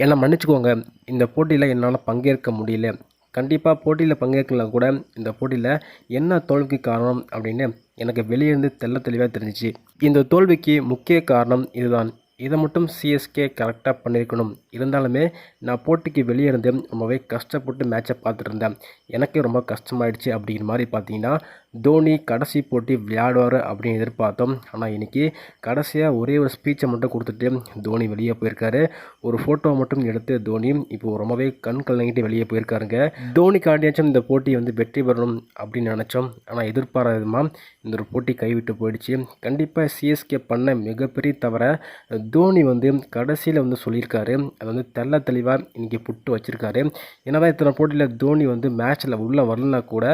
என்னை மன்னிச்சுக்கோங்க, இந்த போட்டியில் என்னால் பங்கேற்க முடியல. கண்டிப்பாக போட்டியில் பங்கேற்கலாம் கூட இந்த போட்டியில் என்ன தோல்விக்கு காரணம் அப்படின்னு எனக்கு வெளியே இருந்து தெளிவாக தெரிஞ்சிச்சு. இந்த தோல்விக்கு முக்கிய காரணம் இதுதான். இதை மட்டும் சிஎஸ்கே கரெக்டாக பண்ணியிருக்கணும். இருந்தாலுமே நான் போட்டிக்கு வெளியே இருந்து ரொம்பவே கஷ்டப்பட்டு மேட்சை பார்த்துட்டு இருந்தேன். எனக்கே ரொம்ப கஷ்டமாயிடுச்சு. அப்படிங்கிற மாதிரி பார்த்தீங்கன்னா தோனி கடைசி போட்டி விளையாடுவார் அப்படின்னு எதிர்பார்த்தோம். ஆனால் இன்றைக்கி கடைசியாக ஒரே ஒரு ஸ்பீச்சை மட்டும் கொடுத்துட்டு தோனி வெளியே போயிருக்காரு. ஒரு ஃபோட்டோவை மட்டும் எடுத்து தோனி இப்போது ரொம்பவே கண் கலங்கிட்டு வெளியே போயிருக்காருங்க. தோனிக்காண்டியாச்சும் இந்த போட்டி வெற்றி பெறணும் அப்படின்னு நினச்சோம். ஆனால் எதிர்பாராத விதமாக இந்த ஒரு போட்டி கைவிட்டு போயிடுச்சு. கண்டிப்பாக சிஎஸ்கே பண்ண மிகப்பெரிய தவிர தோனி கடைசியில் சொல்லியிருக்காரு. அது தெளிவாக இன்றைக்கி புட்டு வச்சுருக்காரு. ஏன்னா இத்தனை போட்டியில் தோனி மேட்ச்சில் உள்ளே வரலனா கூட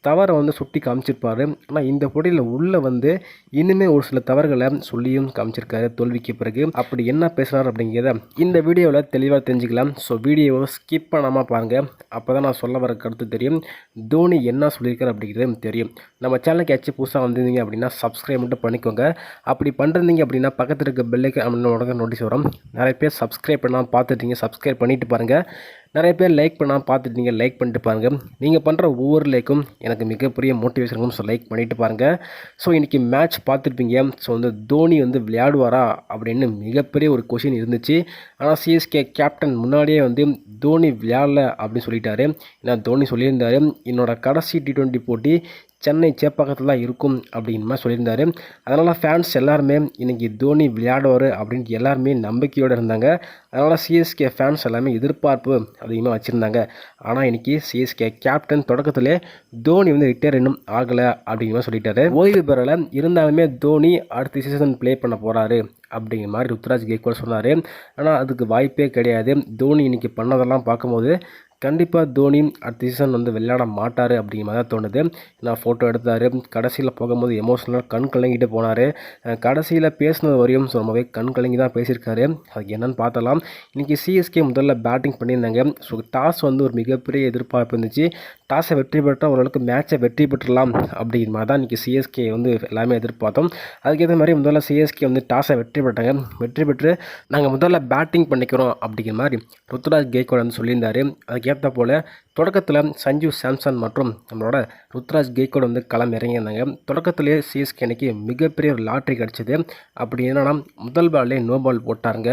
தவறை சுட்டி காமிச்சிருப்பார். ஆனால் இந்த போட்டியில் உள்ளே இன்னுமே ஒரு சில தவறுகளை சொல்லியும் காமிச்சிருக்காரு தோல்விக்கு பிறகு. அப்படி என்ன பேசுகிறார் அப்படிங்கிறத இந்த வீடியோவில் தெளிவாக தெரிஞ்சுக்கலாம். ஸோ வீடியோவை ஸ்கிப் பண்ணாமல் பாருங்கள். அப்போ தான் நான் சொல்ல வர கருத்து தெரியும், தோனி என்ன சொல்லியிருக்காரு அப்படிங்கிறது தெரியும். நம்ம சேனலுக்கு ஏதாச்சும் புதுசாக வந்திருந்தீங்க அப்படின்னா சப்ஸ்கிரைப் மட்டும் பண்ணிக்கோங்க. அப்படி பண்ணுறீங்க அப்படின்னா பக்கத்தில் இருக்க பெல்லைக்கு உடனே நோட்டீஸ் வரும். நிறைய பேர் சப்ஸ்கிரைப் பண்ணாமல் பார்த்துட்டீங்க, சப்ஸ்கிரைப் பண்ணிவிட்டு பாருங்கள். நிறைய பேர் லைக் பண்ணாமல் பார்த்துட்டீங்க, லைக் பண்ணிட்டு பாருங்கள். நீங்கள் பண்ணுற ஒவ்வொரு லைக்கும் எனக்கு மிகப்பெரிய மோட்டிவேஷன் இருக்கும். ஸோ லைக் பண்ணிவிட்டு பாருங்கள். ஸோ இன்றைக்கி மேட்ச் பார்த்துருப்பீங்க. ஸோ தோனி விளையாடுவாரா அப்படின்னு மிகப்பெரிய ஒரு கொஷின் இருந்துச்சு. ஆனால் சிஎஸ்கே கேப்டன் முன்னாடியே தோனி விளையாடல அப்படின்னு சொல்லிட்டாரு. ஏன்னா தோனி சொல்லியிருந்தார், என்னோட கடைசி T20 போட்டி சென்னை சேப்பாக்கத்தில் தான் இருக்கும் அப்படிங்கிற மாதிரி சொல்லியிருந்தார். அதனால் ஃபேன்ஸ் எல்லாருமே இன்றைக்கி தோனி விளையாடுவார் அப்படின்ட்டு எல்லாருமே நம்பிக்கையோடு இருந்தாங்க. அதனால் சிஎஸ்கே ஃபேன்ஸ் எல்லாமே எதிர்பார்ப்பு அதிகமாக வச்சுருந்தாங்க. ஆனால் இன்றைக்கி சிஎஸ்கே கேப்டன் தொடக்கத்திலே தோனி ரிட்டையர் இன்னும் ஆகலை அப்படிங்கிற மாதிரி சொல்லிட்டாரு. ஓய்வு பெறலை, இருந்தாலுமே தோனி அடுத்த சீசன் ப்ளே பண்ண போகிறாரு அப்படிங்கிற மாதிரி ருத்ராஜ் கெய்க்வாட் சொன்னார். ஆனால் அதுக்கு வாய்ப்பே கிடையாது. தோனி இன்றைக்கி பண்ணதெல்லாம் பார்க்கும்போது கண்டிப்பாக தோனி அடுத்த சீசன் விளையாட மாட்டார் அப்படிங்கிற மாதிரி தான் தோணுது. நான் ஃபோட்டோ எடுத்தார், கடைசியில் போகும்போது எமோஷனலாக கண் கலங்கிட்டு போனார். கடைசியில் பேசினது வரையும் ரொம்பவே கண் கலங்கி தான் பேசியிருக்காரு. அதுக்கு என்னென்னு பார்த்தலாம். இன்றைக்கி சிஎஸ்கே முதல்ல பேட்டிங் பண்ணியிருந்தாங்க. ஸோ டாஸ் ஒரு மிகப்பெரிய எதிர்பார்ப்பு இருந்துச்சு. டாஸை வெற்றி பெற்றால் ஓரளவுக்கு மேட்சை வெற்றி பெற்றலாம் அப்படிங்கிற மாதிரி தான் இன்றைக்கி சிஎஸ்கே எல்லாமே எதிர்பார்த்தோம். அதுக்கேற்ற மாதிரி முதல்ல சிஎஸ்கே டாஸை வெற்றி பெற்றாங்க. வெற்றி பெற்று நாங்கள் முதல்ல பேட்டிங் பண்ணிக்கிறோம் அப்படிங்கிற மாதிரி ருத்ராஜ் கெய்க்வாட் சொல்லியிருந்தார். அதுக்கேற்ற போல் தொடக்கத்தில் சஞ்சு சாம்சன் மற்றும் நம்மளோட ருத்ராஜ் கெய்க்வாட் களம் இறங்கியிருந்தாங்க. தொடக்கத்திலே சிஎஸ்கே அன்றைக்கி மிகப்பெரிய ஒரு லாட்ரி கிடச்சிது. அப்படி என்னன்னா முதல் பால்லே நோ பால் போட்டாங்க.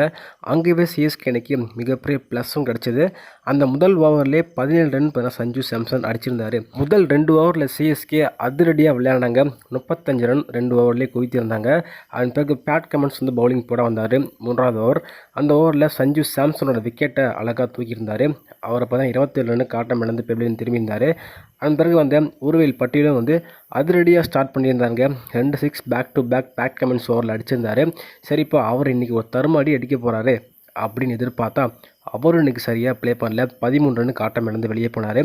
அங்கேயே சிஎஸ்கே அன்றைக்கி மிகப்பெரிய ப்ளஸும் கிடச்சிது. அந்த முதல் ஓவர்லேயே 17 ரன் சஞ்சு சாம்சன் அடிச்சிருந்தார். முதல் 2 ஓவரில் சிஎஸ்கே அதிரடியாக விளையாடினாங்க. 35 ரன் 2 ஓவர்லேயே குவித்திருந்தாங்க. அதன் பிறகு பேட் கமெண்ட்ஸ் பவுலிங் போட வந்தார். 3வது ஓவர் அந்த ஓவரில் சஞ்சு சாம்சனோட விக்கெட்டை அழகாக தூக்கியிருந்தார். அவரை பார்த்தா 27 ரன்னு காட்டம் இழந்து பெப்ளின் திரும்பியிருந்தார். அதன் பிறகு உருவில் பட்டியலும் அதிரடியாக ஸ்டார்ட் பண்ணியிருந்தாங்க. 2 6 பேக் டு பேக் பேட் கமெண்ட்ஸ் ஓவரில் அடிச்சிருந்தார். சரி, இப்போ அவர் இன்றைக்கி ஒரு தருமாடி அடிக்க போகிறாரு அப்படின்னு எதிர்பார்த்தா அவரும் இன்றைக்கி சரியாக ப்ளே பண்ணல. 13 ரன்னு காட்டம் இழந்து வெளியே போனார்.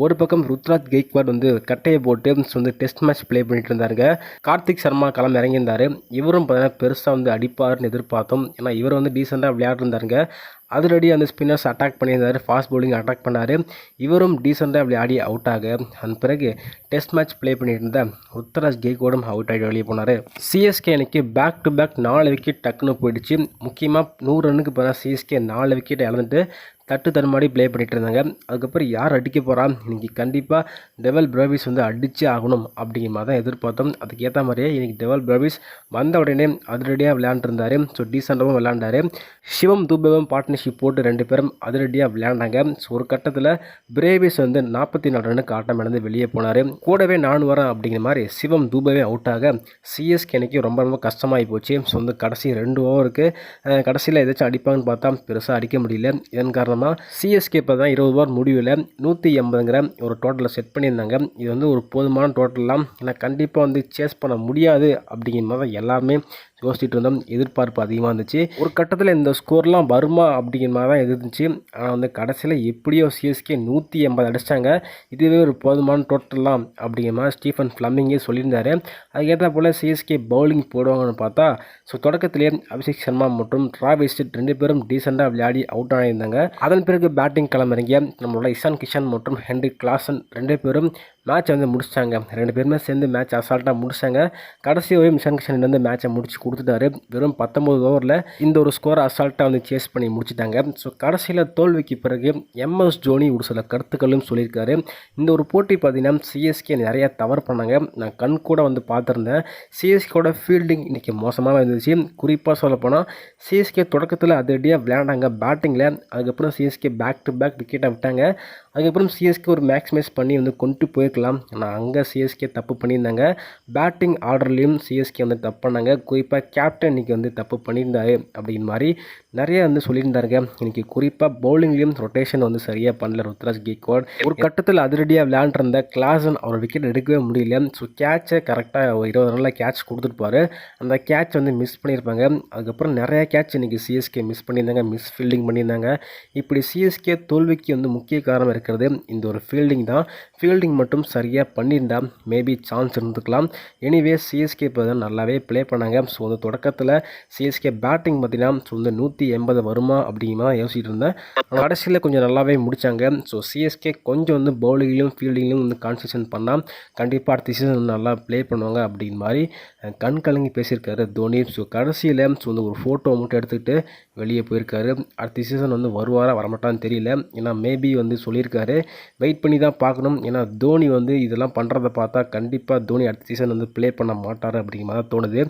ஒரு பக்கம் ருத்ராஜ் கெய்க்வாட் கட்டையை போட்டு டெஸ்ட் மேட்ச் ப்ளே பண்ணிட்டு இருந்தாருங்க. கார்த்திக் சர்மா களம் இறங்கியிருந்தார். இவரும் பார்த்தீங்கன்னா பெருசாக அடிப்பார்னு எதிர்பார்த்தோம். ஏன்னா இவர் டீசெண்டாக விளையாடுறாருங்க. அதிரடி அந்த ஸ்பின்னர்ஸ் அட்டாக் பண்ணியிருந்தார். ஃபாஸ்ட் பவுலிங் அட்டாக் பண்ணார். இவரும் டீசெண்டாக விளையாடி அவுட் ஆக அதன் பிறகு டெஸ்ட் மேட்ச் ப்ளே பண்ணிட்டு இருந்த ருத்ராஜ் கெய்க்வாடும் அவுட் ஆகி வெளியே போனார். சிஎஸ்கே அன்றைக்கி பேக் டு பேக் 4 விக்கெட் டக்குன்னு போயிடுச்சு. முக்கியமாக 100 ரன்னுக்கு போனால் சிஎஸ்கே 4 விக்கெட் இழந்துட்டு தட்டு தடுமாடி ப்ளே பண்ணிட்டு இருந்தாங்க. அதுக்கப்புறம் யார் அடிக்க போகிறா, இன்றைக்கி கண்டிப்பாக டெவல் பிரேவிஸ் அடிச்சே ஆகணும் அப்படிங்கிற மாதிரி தான் எதிர்பார்த்தோம். அதுக்கேற்ற மாதிரியே இன்றைக்கி டெவல் பிரேவிஸ் வந்த உடனே அதிரடியாக விளையாண்டுருந்தார். ஸோ டீசெண்டாகவும் விளையாண்டார். சிவம் தூபேவும் பார்ட்னர்ஷிப் போட்டு 2 பேரும் அதிரடியாக விளையாண்டாங்க. ஸோ ஒரு கட்டத்தில் பிரேவிஸ் 44 ரன்னுக்கு ஆட்டம் இழந்து வெளியே போனார். கூடவே நான் வரேன் அப்படிங்கிற மாதிரி சிவம் தூபேவே அவுட் ஆக சிஎஸ்கே அன்றைக்கி ரொம்ப கஷ்டமாகி போச்சு. ஸோ கடைசி 2 ஓவருக்கு கடைசியில் ஏதாச்சும் அடிப்பாங்கன்னு பார்த்தா பெருசாக அடிக்க முடியல. இதன் காரணமாக சிஎஸ்கே இப்போ தான் 20 ஓவர் முடிவில் 180ங்கிற ஒரு டோட்டலை செட் பண்ணியிருந்தாங்க. இது ஒரு போதுமான டோட்டல்லாம். ஏன்னா கண்டிப்பாக சேஸ் பண்ண முடியாது அப்படிங்கிற மாதிரி எல்லாருமே யோசிச்சுட்டு இருந்தோம். எதிர்பார்ப்பு அதிகமாக இருந்துச்சு. ஒரு கட்டத்தில் இந்த ஸ்கோர்லாம் வருமா அப்படிங்கிற மாதிரி தான் இருந்துச்சு. ஆனால் கடைசியில் எப்படியோ சிஎஸ்கே 180 அடிச்சிட்டாங்க. இதுவே ஒரு போதுமான டோட்டல்லாம் அப்படிங்கிற மாதிரி ஸ்டீஃபன் ஃப்ளமிங்கே சொல்லியிருந்தார். அதுக்கேற்ற போல் சிஎஸ்கே பவுலிங் போடுவாங்கன்னு பார்த்தா தொடக்கத்திலே அபிஷேக் சர்மா மற்றும் டிராவிஸ் 2 பேரும் டீசெண்டாக விளையாடி அவுட் ஆகியிருந்தாங்க. அதன் பிறகு பேட்டிங் களம் இறங்கிய நம்மளோட இஷான் கிஷன் மற்றும் ஹென்ரி கிளாசன் 2 பேரும் மேட்சை வந்து முடிச்சிட்டாங்க. 2 பேருமே சேர்ந்து மேட்ச் அசால்ட்டாக முடிச்சாங்க. கடைசி வரையும் இஷான் கிஷன் வந்து மேட்சை முடிச்சு கொடுத்துட்டாரு. வெறும் 19 ஓவரில் இந்த ஒரு ஸ்கோரை அசால்ட்டாக வந்து சேஸ் பண்ணி முடிச்சிட்டாங்க. ஸோ கடைசியில் தோல்விக்கு பிறகு MS தோனி ஒரு சில கருத்துக்களும் சொல்லியிருக்காரு. இந்த ஒரு போட்டி பார்த்தீங்கன்னா சிஎஸ்கே நிறையா தவறு பண்ணாங்க. நான் கண் கூட வந்து பார்த்துருந்தேன். சிஎஸ்கேவோட ஃபீல்டிங் இன்றைக்கி மோசமாக இருந்துச்சு. குறிப்பாக சொல்லப்போனால் சிஎஸ்கே தொடக்கத்தில் அதிரடியாக விளையாண்டாங்க பேட்டிங்கில். அதுக்கப்புறம் சிஎஸ்கே பேக் டு பேக் விக்கெட்டை விட்டாங்க. அதுக்கப்புறம் சிஎஸ்கே ஒரு மேக்ஸிமைஸ் பண்ணி வந்து கொண்டு போயிருக்கலாம். ஆனால் அங்கே சிஎஸ்கே தப்பு பண்ணியிருந்தாங்க. பேட்டிங் ஆர்டர்லேயும் சிஎஸ்கே வந்து தப்பு பண்ணாங்க. குறிப்பாக கேப்டன் இன்றைக்கி வந்து தப்பு பண்ணியிருந்தாரு அப்படிங்கிற மாதிரி நிறைய வந்து சொல்லியிருந்தாருங்க. இன்றைக்கி குறிப்பாக பவுலிங்லேயும் ரொட்டேஷன் வந்து சரியாக பண்ணல ருத்ராஜ் கெய்க்வாட். ஒரு கட்டத்தில் அதிரடியாக விளையாண்டுருந்த கிளாசன் அவர் விக்கெட் எடுக்கவே முடியல. ஸோ கேட்சை கரெக்டாக 20 ரனில் கேட்ச் கொடுத்துருப்பாரு. அந்த கேட்ச் வந்து மிஸ் பண்ணியிருப்பாங்க. அதுக்கப்புறம் நிறையா கேட்ச் இன்றைக்கி சிஎஸ்கே மிஸ் பண்ணியிருந்தாங்க. மிஸ் ஃபீல்டிங் பண்ணியிருந்தாங்க. இப்படி சிஎஸ்கே தோல்விக்கு வந்து முக்கிய காரணம் இருக்கிறது இந்த ஒரு ஃபீல்டிங் தான். ஃபீல்டிங் மட்டும் சரியாக பண்ணியிருந்தா மேபி சான்ஸ் இருந்துக்கலாம். எனிவே சிஎஸ்கே இப்போ நல்லாவே ப்ளே பண்ணாங்க. ஸோ வந்து தொடக்கத்தில் சிஎஸ்கே பேட்டிங் பார்த்தீங்கன்னா ஸோ வந்து 180 வருமா அப்படிங்கிற மாதிரி யோசிச்சுட்டு இருந்தேன். கடைசியில் கொஞ்சம் நல்லாவே முடித்தாங்க. ஸோ சிஎஸ்கே கொஞ்சம் வந்து பவுலிங்லையும் ஃபீல்டிங்லையும் வந்து கான்சன்ட்ரேஷன் பண்ணால் கண்டிப்பாக அடுத்த சீசன் நல்லா ப்ளே பண்ணுவாங்க அப்படிங்கிற மாதிரி கண் கலங்கி பேசியிருக்காரு தோனி. ஸோ கடைசியில் ஸோ வந்து ஒரு ஃபோட்டோ மட்டும் எடுத்துக்கிட்டு வெளியே போயிருக்காரு. அடுத்த சீசன் வந்து வருவாரா வரமாட்டான்னு தெரியல. ஏன்னா மேபி வந்து சொல்லியிருக்காரு. வெயிட் பண்ணி தான் பார்க்கணும். ஏன்னா தோனி வந்து இதெல்லாம் பண்ணுறதை பார்த்தா கண்டிப்பாக தோனி அடுத்த சீசன் வந்து ப்ளே பண்ண மாட்டார் அப்படிங்கிற மாதிரி தோணுது.